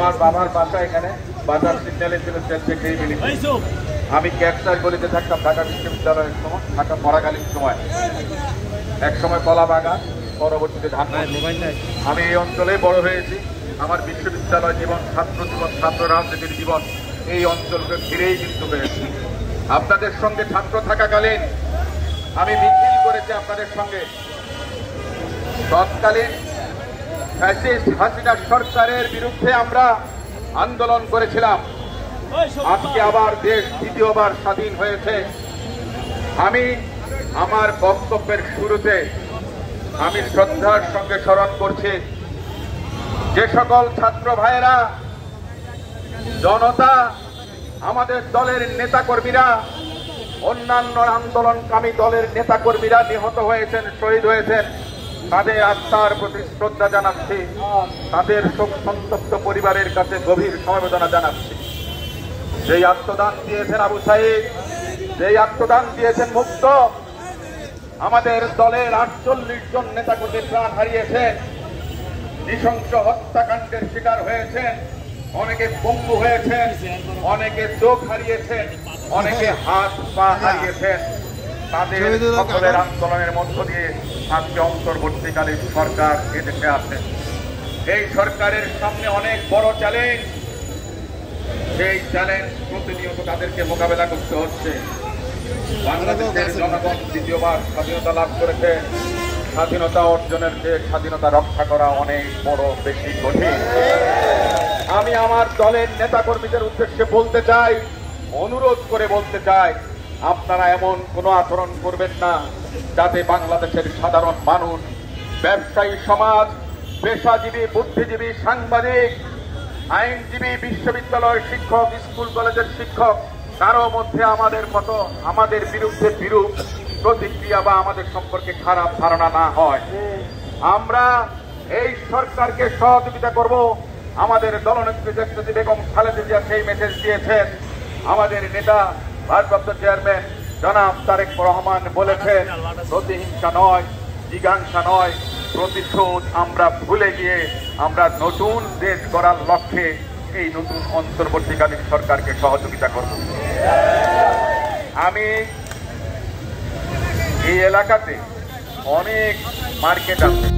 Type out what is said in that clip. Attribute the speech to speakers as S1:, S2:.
S1: আমার বাবার বাসা এখানে বাজার সিগন্যালে ছিল আমি ক্যাপচার গলিতে থাকতাম ঢাকা বিশ্ববিদ্যালয়ের সময়, ঢাকা পড়াকালীন সময়। এক সময় কলা বাগান, পরবর্তীতে ধান। আমি এই অঞ্চলে বড় হয়েছি। আমার বিশ্ববিদ্যালয় জীবন, ছাত্র জীবন, ছাত্র রাজনীতির জীবন এই অঞ্চলকে ঘিরেই কিন্তু হয়েছে। আপনাদের সঙ্গে ছাত্র থাকাকালীন আমি মিছিল করেছি আপনাদের সঙ্গে। তৎকালীন ফ্যাসিস্ট হাসিনা সরকারের বিরুদ্ধে আমরা আন্দোলন করেছিলাম। আজকে আবার দেশ দ্বিতীয়বার স্বাধীন হয়েছে। আমি আমার বক্তব্যের শুরুতে আমি শ্রদ্ধার সঙ্গে স্মরণ করছি যে সকল ছাত্র ভাইয়েরা, জনতা, আমাদের দলের নেতাকর্মীরা, অন্যান্য আন্দোলনকামী দলের নেতাকর্মীরা নিহত হয়েছেন, শহীদ হয়েছেন। তাদের আত্মার প্রতি শ্রদ্ধা জানাচ্ছি, তাদের শোক সন্তপ্ত পরিবারের কাছে গভীর সমবেদনা জানাচ্ছি। যেই আত্মদান দিয়েছেন আবু সাইদ, যেই আত্মদান দিয়েছেন মুক্ত, আমাদের দলের 48 জন নেতাকর্মী প্রাণ হারিয়েছেন, নৃশংস হত্যাকাণ্ডের শিকার হয়েছেন, অনেকে পঙ্গু হয়েছেন, অনেকে চোখ হারিয়েছেন, অনেকে হাত পা হারিয়েছেন। তাদের সকলের আন্দোলনের মধ্য দিয়ে আজকে অন্তর্বর্তীকালীন সরকার এদেশে আছে। এই সরকারের সামনে অনেক বড় চ্যালেঞ্জ। সেই চ্যালেঞ্জ প্রতিনিয়ত তাদেরকে মোকাবেলা করতে হচ্ছে। বাংলাদেশের জনগণ দ্বিতীয়বার স্বাধীনতা লাভ করেছে। স্বাধীনতা অর্জনের চেয়ে স্বাধীনতা রক্ষা করা অনেক বড়, বেশি কঠিন। আমি আমার দলের নেতাকর্মীদের উদ্দেশ্যে বলতে চাই, অনুরোধ করে বলতে চাই, আপনারা এমন কোনো আচরণ করবেন না যাতে বাংলাদেশের সাধারণ মানুষ, ব্যবসায়ী সমাজ, পেশাজীবী, বুদ্ধিজীবী, সাংবাদিক, আইনজীবী, বিশ্ববিদ্যালয়ের শিক্ষক, স্কুল কলেজের শিক্ষক, কারো মধ্যে আমাদের মতো আমাদের বিরুদ্ধে বিরূপ প্রতিক্রিয়া বা আমাদের সম্পর্কে খারাপ ধারণা না হয়। আমরা এই সরকারকে সহযোগিতা করব। আমাদের দলনেত্রী দেশনেত্রী বেগম খালেদা জিয়া সেই মেসেজ দিয়েছেন। আমাদের নেতা ভারপ্রাপ্ত চেয়ারম্যান জনাব তারেক রহমান বলেছেন, প্রতিহিংসা নয়, জিজ্ঞাসা নয়, প্রতিশোধ আমরা ভুলে গিয়ে আমরা নতুন দেশ গড়ার লক্ষ্যে এই নতুন অন্তর্বর্তীকালীন সরকারকে সহযোগিতা করব। আমি এই এলাকাতে অনেক মার্কেট আছে।